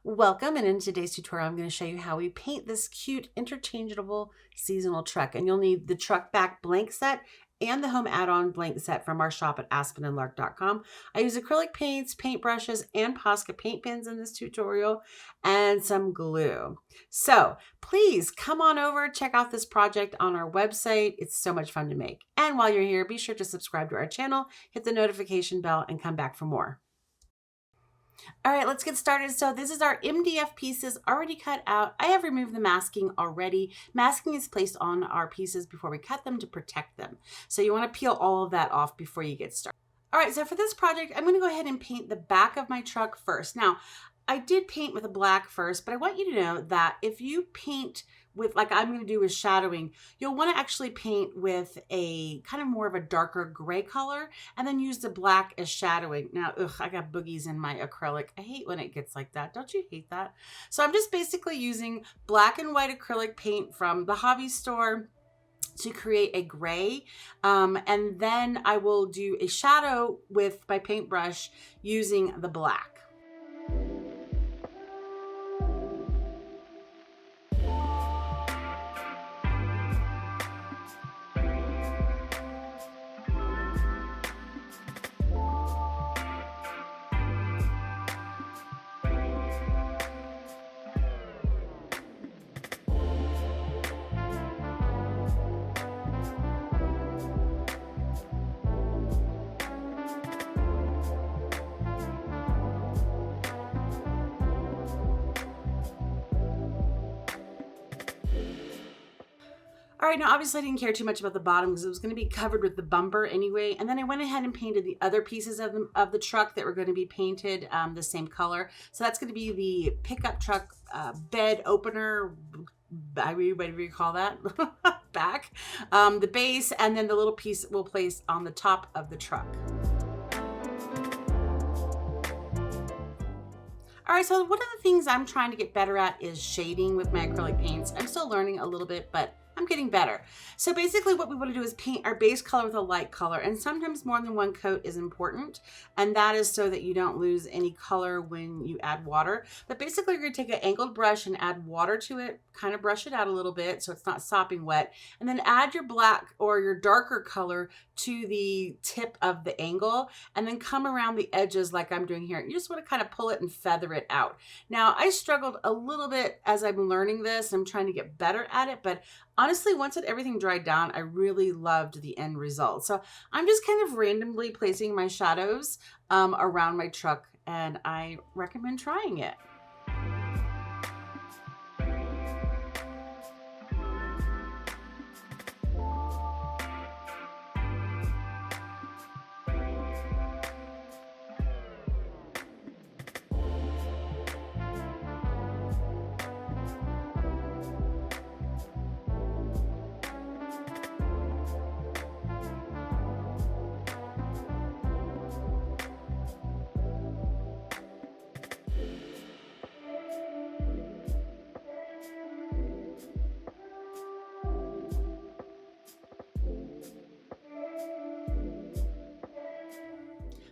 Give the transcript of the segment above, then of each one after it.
Welcome, and in today's tutorial I'm going to show you how we paint this cute interchangeable seasonal truck. And you'll need the truck back blank set and the home add-on blank set from our shop at aspenandlark.com. I use acrylic paints, paint brushes, and Posca paint pens in this tutorial, and some glue. So please come on over, check out this project on our website. It's so much fun to make. And while you're here, be sure to subscribe to our channel, hit the notification bell, and come back for more. All right, let's get started. So this is our MDF pieces already cut out. I have removed the masking already. Masking is placed on our pieces before we cut them to protect them. So you want to peel all of that off before you get started. All right, so for this project, I'm going to go ahead and paint the back of my truck first. Now, I did paint with a black first, but I want you to know that if you paint with, like I'm going to do with shadowing, you'll want to actually paint with a kind of more of a darker gray color and then use the black as shadowing. Now, I got boogies in my acrylic. I hate when it gets like that. Don't you hate that? So I'm just basically using black and white acrylic paint from the hobby store to create a gray, and then I will do a shadow with my paintbrush using the black. All right, now obviously I didn't care too much about the bottom because it was going to be covered with the bumper anyway. And then I went ahead and painted the other pieces of the truck that were going to be painted the same color. So that's going to be the pickup truck bed opener, whatever you call that, back, the base, and then the little piece we'll place on the top of the truck. All right, so one of the things I'm trying to get better at is shading with my acrylic paints. I'm still learning a little bit, but I'm getting better. So basically what we want to do is paint our base color with a light color, and sometimes more than one coat is important, and that is so that you don't lose any color when you add water. But basically you're going to take an angled brush and add water to it, kind of brush it out a little bit so it's not sopping wet, and then add your black or your darker color to the tip of the angle, and then come around the edges like I'm doing here. You just want to kind of pull it and feather it out. Now, I struggled a little bit as I'm learning this. I'm trying to get better at it, but honestly, once everything dried down, I really loved the end result. So I'm just kind of randomly placing my shadows around my truck, and I recommend trying it.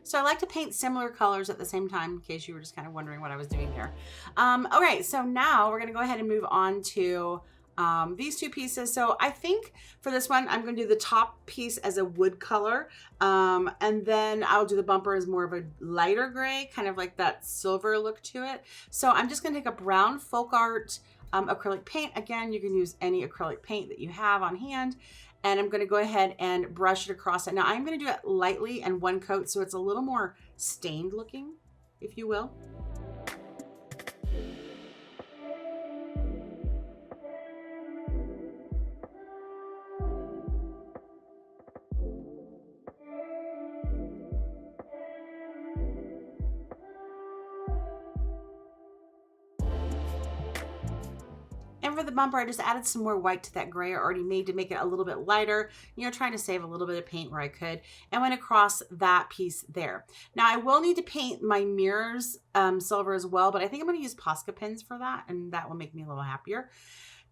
So I like to paint similar colors at the same time, in case you were just kind of wondering what I was doing there. All right, so now we're gonna go ahead and move on to these two pieces. So I think for this one, I'm gonna do the top piece as a wood color, and then I'll do the bumper as more of a lighter gray, kind of like that silver look to it. So I'm just gonna take a brown folk art acrylic paint. Again, you can use any acrylic paint that you have on hand. And I'm going to go ahead and brush it across it. Now I'm going to do it lightly and one coat so it's a little more stained looking, if you will. And for the bumper, I just added some more white to that gray I already made to make it a little bit lighter, trying to save a little bit of paint where I could, and went across that piece there. Now I will need to paint my mirrors silver as well, but I think I'm going to use Posca pens for that, and that will make me a little happier.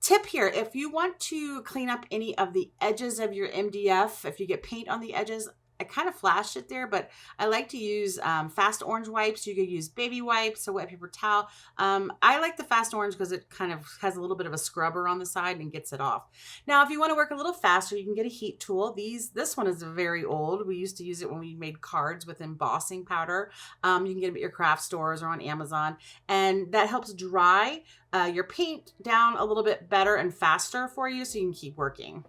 Tip here, if you want to clean up any of the edges of your MDF, if you get paint on the edges, I kind of flashed it there, but I like to use fast orange wipes. You could use baby wipes, a wet paper towel. I like the fast orange because it kind of has a little bit of a scrubber on the side and gets it off. Now, if you want to work a little faster, you can get a heat tool. This one is very old. We used to use it when we made cards with embossing powder. You can get them at your craft stores or on Amazon, and that helps dry your paint down a little bit better and faster for you so you can keep working.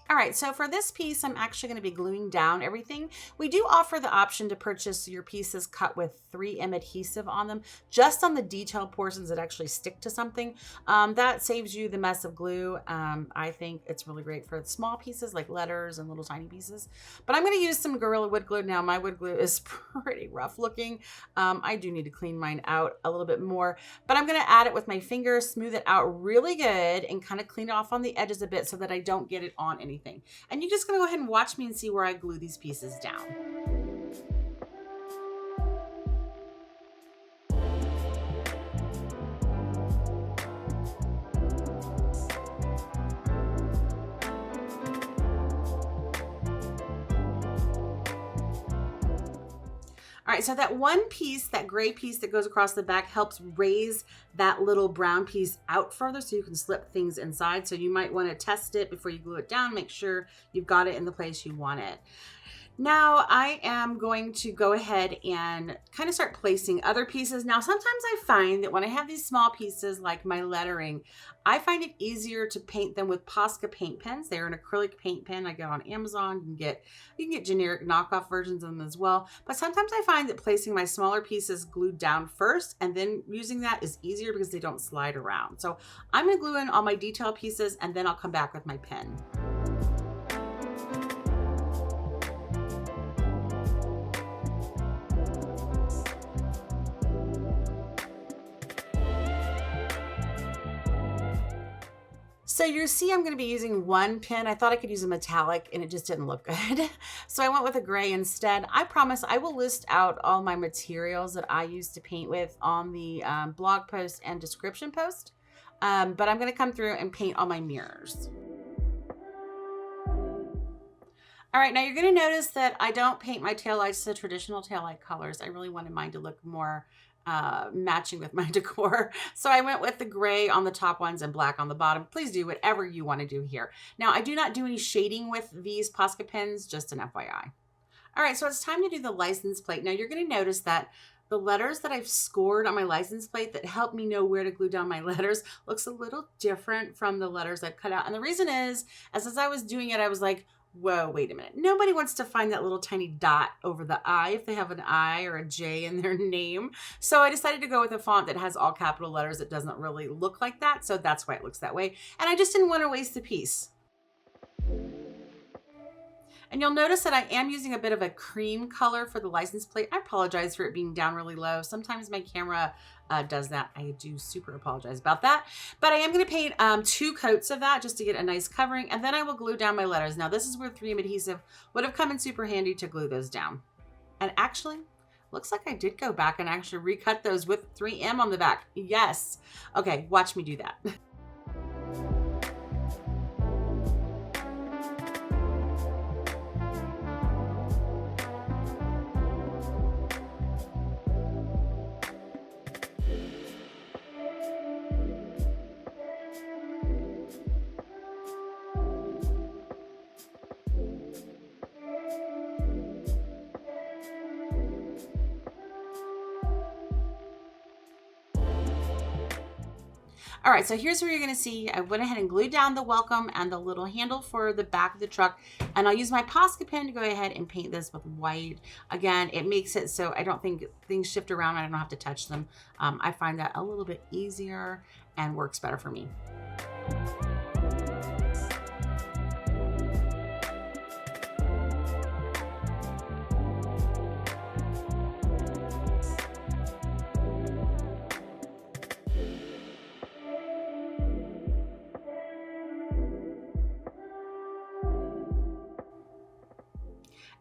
All right, so for this piece, I'm actually going to be gluing down everything. We do offer the option to purchase your pieces cut with 3M adhesive on them, just on the detail portions that actually stick to something. That saves you the mess of glue. I think it's really great for small pieces like letters and little tiny pieces. But I'm going to use some Gorilla wood glue. Now, my wood glue is pretty rough looking. I do need to clean mine out a little bit more, but I'm going to add it with my finger, smooth it out really good, and kind of clean it off on the edges a bit so that I don't get it on anything. And you're just going to go ahead and watch me and see where I glue these pieces down. All right, so that one piece, that gray piece that goes across the back, helps raise that little brown piece out further so you can slip things inside. So you might want to test it before you glue it down, make sure you've got it in the place you want it. Now I am going to go ahead and kind of start placing other pieces. Now, sometimes I find that when I have these small pieces like my lettering, I find it easier to paint them with Posca paint pens. They're an acrylic paint pen I get on Amazon. You can get generic knockoff versions of them as well. But sometimes I find that placing my smaller pieces glued down first and then using that is easier because they don't slide around. So I'm going to glue in all my detail pieces and then I'll come back with my pen. So you see I'm going to be using one pen. I thought I could use a metallic and it just didn't look good. So I went with a gray instead. I promise I will list out all my materials that I use to paint with on the blog post and description post. But I'm going to come through and paint all my mirrors. All right, now you're going to notice that I don't paint my taillights the traditional taillight colors. I really wanted mine to look more matching with my decor. So I went with the gray on the top ones and black on the bottom. Please do whatever you want to do here. Now, I do not do any shading with these Posca pens, just an FYI. All right, so it's time to do the license plate. Now you're going to notice that the letters that I've scored on my license plate that help me know where to glue down my letters looks a little different from the letters I've cut out. And the reason is, as I was doing it, I was like, whoa, wait a minute. Nobody wants to find that little tiny dot over the I if they have an I or a J in their name. So I decided to go with a font that has all capital letters. It doesn't really look like that. So that's why it looks that way. And I just didn't want to waste the piece. And you'll notice that I am using a bit of a cream color for the license plate. I apologize for it being down really low. Sometimes my camera does that. I do super apologize about that. But I am going to paint 2 coats of that just to get a nice covering. And then I will glue down my letters. Now this is where 3M adhesive would have come in super handy to glue those down. And actually, looks like I did go back and actually recut those with 3M on the back. Yes. Okay, watch me do that. All right, so here's where you're gonna see I went ahead and glued down the welcome and the little handle for the back of the truck. And I'll use my Posca pen to go ahead and paint this with white. Again, it makes it so I don't think things shift around and I don't have to touch them. I find that a little bit easier and works better for me.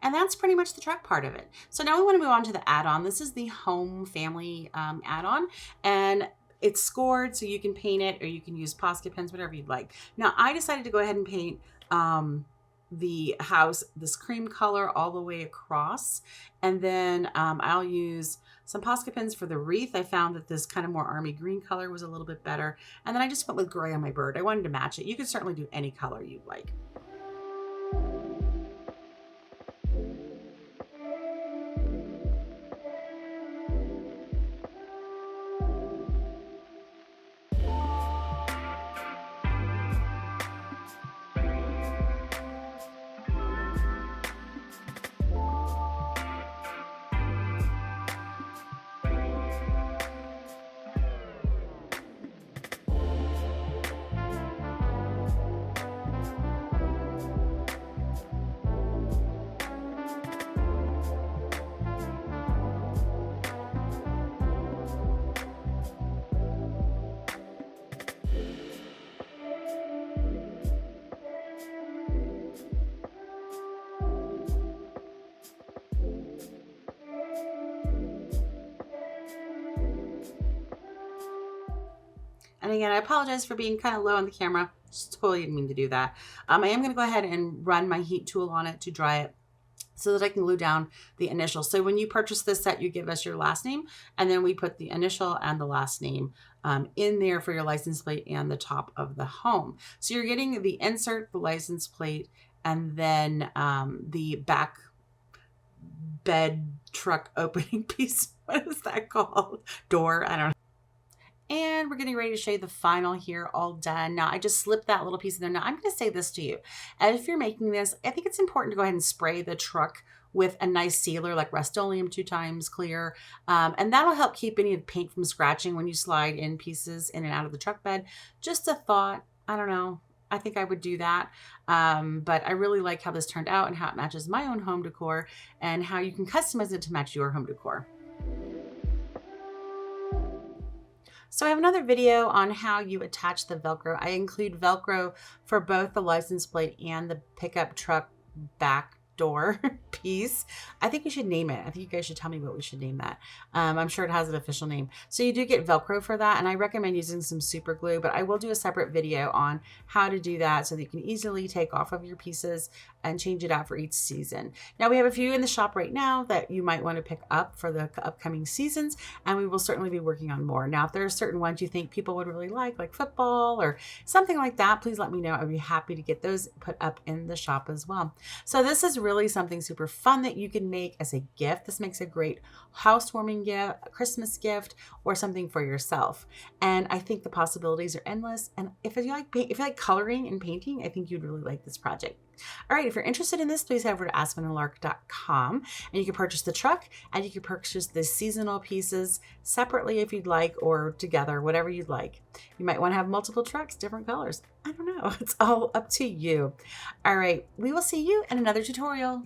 And that's pretty much the truck part of it. So now we want to move on to the add-on. This is the home family add-on, and it's scored so you can paint it or you can use Posca pens, whatever you'd like. Now I decided to go ahead and paint the house this cream color all the way across, and then I'll use some Posca pens for the wreath. I found that this kind of more army green color was a little bit better, and then I just went with gray on my bird. I wanted to match it. You could certainly do any color you like. And again, I apologize for being kind of low on the camera. Just totally didn't mean to do that. I am going to go ahead and run my heat tool on it to dry it so that I can glue down the initials. So when you purchase this set, you give us your last name, and then we put the initial and the last name in there for your license plate and the top of the home. So you're getting the insert, the license plate, and then the back bed truck opening piece. What is that called? Door? I don't know. And we're getting ready to show you the final here, all done. Now I just slipped that little piece in there. Now I'm going to say this to you. If you're making this, I think it's important to go ahead and spray the truck with a nice sealer like Rust-Oleum 2 times clear. And that'll help keep any paint from scratching when you slide in pieces in and out of the truck bed. Just a thought. I don't know. I think I would do that. But I really like how this turned out and how it matches my own home decor and how you can customize it to match your home decor. So I have another video on how you attach the Velcro. I include Velcro for both the license plate and the pickup truck back door piece. I think we should name it. I think you guys should tell me what we should name that. I'm sure it has an official name. So you do get Velcro for that, and I recommend using some super glue, but I will do a separate video on how to do that so that you can easily take off of your pieces and change it out for each season. Now we have a few in the shop right now that you might want to pick up for the upcoming seasons, and we will certainly be working on more. Now if there are certain ones you think people would really like football or something like that, please let me know. I'd be happy to get those put up in the shop as well. So this is really something super fun that you can make as a gift. This makes a great housewarming gift, a Christmas gift, or something for yourself. And I think the possibilities are endless. And if you like coloring and painting, I think you'd really like this project. All right, if you're interested in this, please head over to aspenandlark.com, and you can purchase the truck, and you can purchase the seasonal pieces separately if you'd like, or together, whatever you'd like. You might want to have multiple trucks, different colors. I don't know. It's all up to you. All right, we will see you in another tutorial.